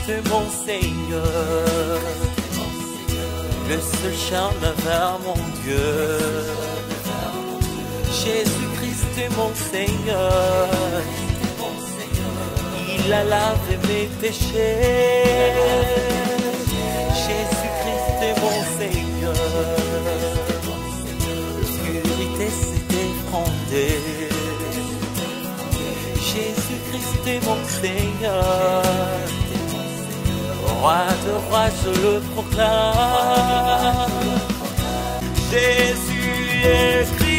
Jésus-Christ mon Seigneur, le seul chemin vers mon Dieu. Jésus-Christ mon Seigneur, il a lavé mes péchés. Jésus-Christ mon Seigneur, l'obscurité s'est effondrée. Jésus-Christ mon Seigneur, roi de rois je le proclame. Jésus est Christ.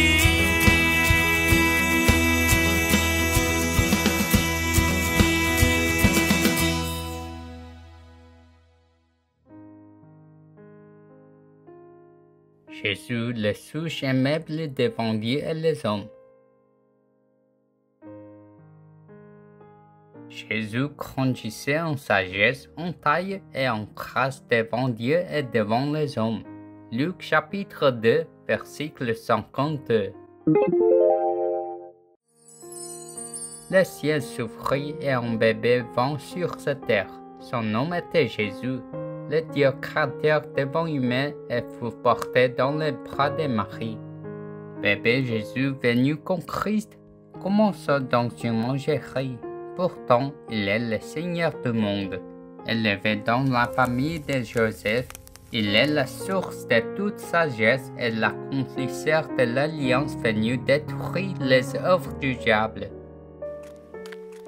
Jésus, le souche aimable devant Dieu et les hommes. Jésus grandissait en sagesse, en taille et en grâce devant Dieu et devant les hommes. Luc chapitre 2, verset 52. Le ciel s'ouvrit et un bébé vint sur cette terre. Son nom était Jésus. Le Dieu créateur devint humain et fut porté dans les bras de Marie. Bébé Jésus venu comme Christ commença dans une mangerie. Pourtant, il est le Seigneur du monde. Élevé dans la famille de Joseph, il est la source de toute sagesse et l'accomplisseur de l'alliance venue détruire les œuvres du diable.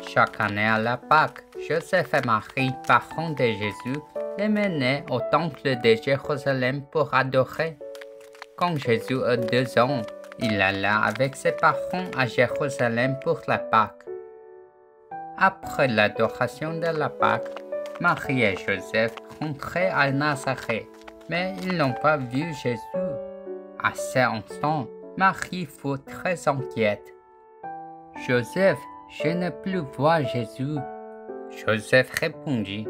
Chaque année à la Pâque, Joseph et Marie, parents de Jésus, les menaient au temple de Jérusalem pour adorer. Quand Jésus eut 2 ans, il alla avec ses parents à Jérusalem pour la Pâque. Après l'adoration de la Pâque, Marie et Joseph rentraient à Nazareth, mais ils n'ont pas vu Jésus. À cet instant, Marie fut très inquiète. « Joseph, je ne plus voir Jésus. » Joseph répondit,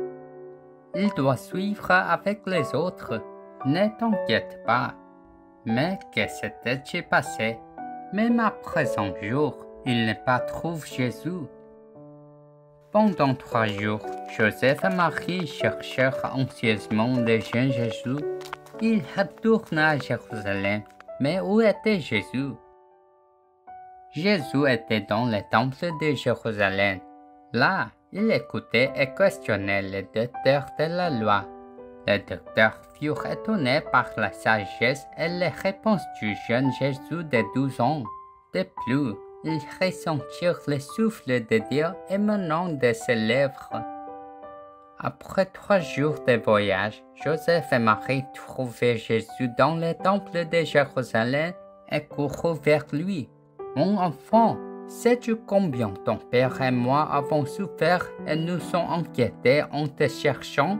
« Il doit suivre avec les autres. Ne t'inquiète pas. » Mais que s'était-il passé? Même après 1 jour, il n'a pas trouvé Jésus. Pendant 3 jours, Joseph et Marie cherchèrent anxieusement le jeune Jésus. Ils retourna à Jérusalem. Mais où était Jésus? Jésus était dans le temple de Jérusalem. Là, il écoutait et questionnait les docteurs de la loi. Les docteurs furent étonnés par la sagesse et les réponses du jeune Jésus de 12 ans. De plus, ils ressentirent le souffle de Dieu émanant de ses lèvres. Après 3 jours de voyage, Joseph et Marie trouvèrent Jésus dans le temple de Jérusalem et coururent vers lui. « Mon enfant, sais-tu combien ton père et moi avons souffert et nous sommes inquiétés en te cherchant? »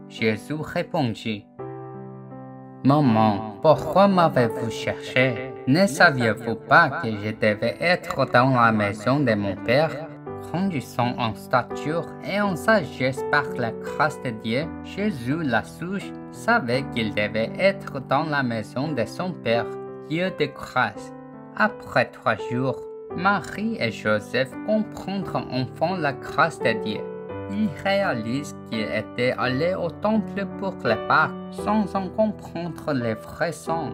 Jésus répondit, « Maman, pourquoi m'avez-vous cherché? Ne saviez-vous pas que je devais être dans la maison de mon père? » Grandissant en stature et en sagesse par la grâce de Dieu, Jésus, la souche, savait qu'il devait être dans la maison de son Père, Dieu de grâce. Après 3 jours, Marie et Joseph comprennent enfin la grâce de Dieu. Ils réalisent qu'ils étaient allés au temple pour la Pâque sans en comprendre les vrais sens.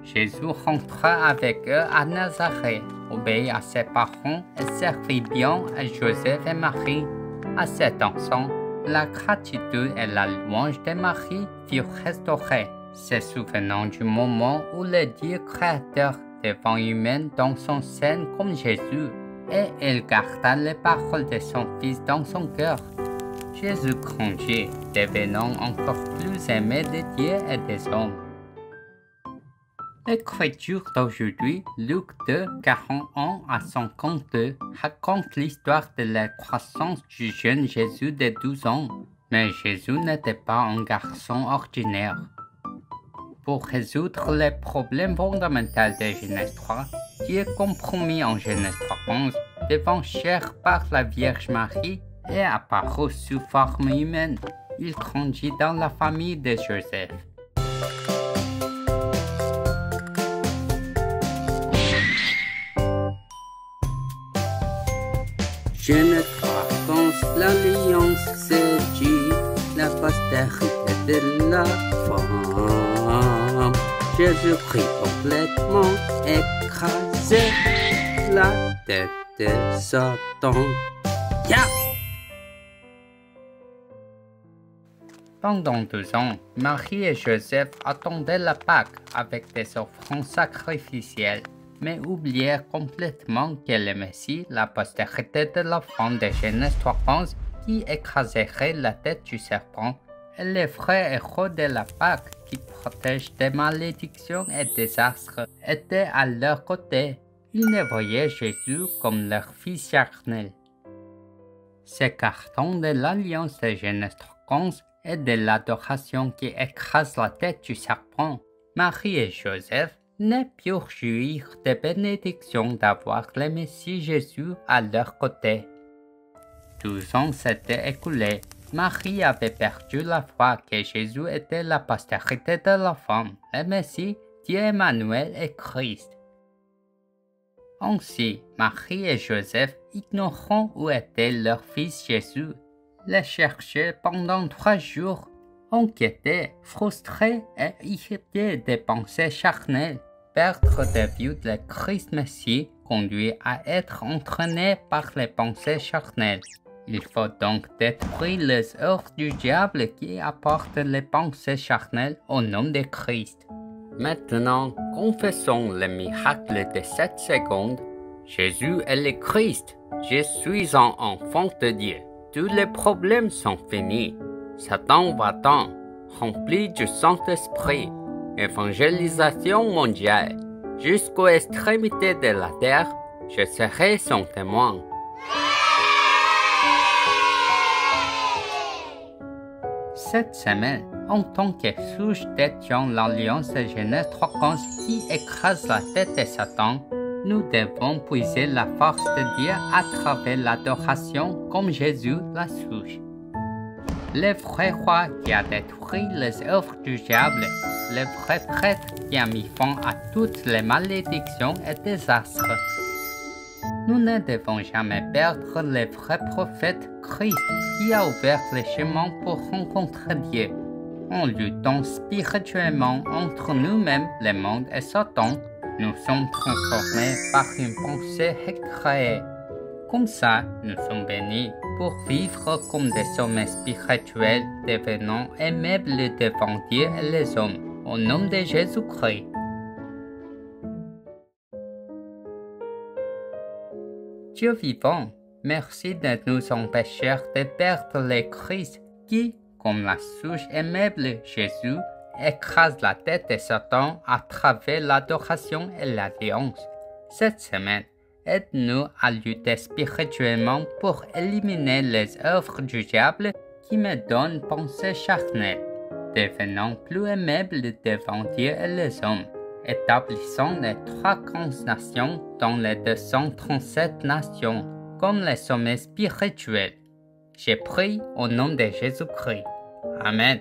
Jésus rentra avec eux à Nazareth, obéit à ses parents et servit bien à Joseph et Marie. À cet instant, la gratitude et la louange de Marie furent restaurées, se souvenant du moment où le Dieu créateur devint humain dans son sein comme Jésus, et elle garda les paroles de son Fils dans son cœur. Jésus grandit, devenant encore plus aimé de Dieu et des hommes. L'écriture d'aujourd'hui, Luc 2, 41 à 52, raconte l'histoire de la croissance du jeune Jésus de 12 ans. Mais Jésus n'était pas un garçon ordinaire. Pour résoudre les problèmes fondamentaux de Genèse 3, Dieu compromis en Genèse 3:11, devint chair par la Vierge Marie et apparut sous forme humaine. Il grandit dans la famille de Joseph. Genèse 3, L'alliance séduit la postérité de la femme. Jésus-Christ complètement écrasé la tête de Satan. Yeah! Pendant 2 ans, Marie et Joseph attendaient la Pâque avec des offrandes sacrificielles, mais oublièrent complètement que le Messie, la postérité de l'enfant de Genèse 3:11, qui écraserait la tête du serpent, et les vrais héros de la Pâque qui protègent des malédictions et des astres étaient à leur côté. Ils ne voyaient Jésus comme leur fils charnel. S'écartant de l'alliance de Genèse 3:11 et de l'adoration qui écrase la tête du serpent, Marie et Joseph ne purent jouir des bénédictions d'avoir le Messie Jésus à leur côté. 12 ans s'étaient écoulés. Marie avait perdu la foi que Jésus était la postérité de la femme, le Messie, Dieu Emmanuel et Christ. Ainsi, Marie et Joseph, ignorant où était leur fils Jésus, le cherchaient pendant 3 jours, inquiétés, frustrés et irrités des pensées charnelles. Perdre de vue le Christ Messie conduit à être entraîné par les pensées charnelles. Il faut donc détruire les œuvres du diable qui apportent les pensées charnelles au nom de Christ. Maintenant, confessons le miracle de cette seconde. Jésus est le Christ. Je suis un enfant de Dieu. Tous les problèmes sont finis. Satan va-t'en, rempli du Saint-Esprit. Évangélisation mondiale. Jusqu'aux extrémités de la terre, je serai son témoin. Cette semaine, en tant que souche détient l'alliance de Genèse 3:11 qui écrase la tête de Satan, nous devons puiser la force de Dieu à travers l'adoration comme Jésus la souche. Le vrai roi qui a détruit les œuvres du diable, le vrai prêtre qui a mis fin à toutes les malédictions et désastres. Nous ne devons jamais perdre le vrai prophète Christ qui a ouvert le chemin pour rencontrer Dieu. En luttant spirituellement entre nous-mêmes, le monde et Satan, nous sommes transformés par une pensée recréée. Comme ça, nous sommes bénis pour vivre comme des hommes spirituels, devenant aimables devant Dieu et les hommes, au nom de Jésus-Christ. Dieu vivant, merci de nous empêcher de perdre le Christ qui, comme la souche aimable Jésus, écrase la tête de Satan à travers l'adoration et l'alliance. Cette semaine, aide-nous à lutter spirituellement pour éliminer les œuvres du diable qui me donnent pensées charnelles, devenant plus aimables devant Dieu et les hommes, établissant les 3 grandes nations dans les 237 nations, comme les sommets spirituels. J'ai prié au nom de Jésus-Christ. Amen.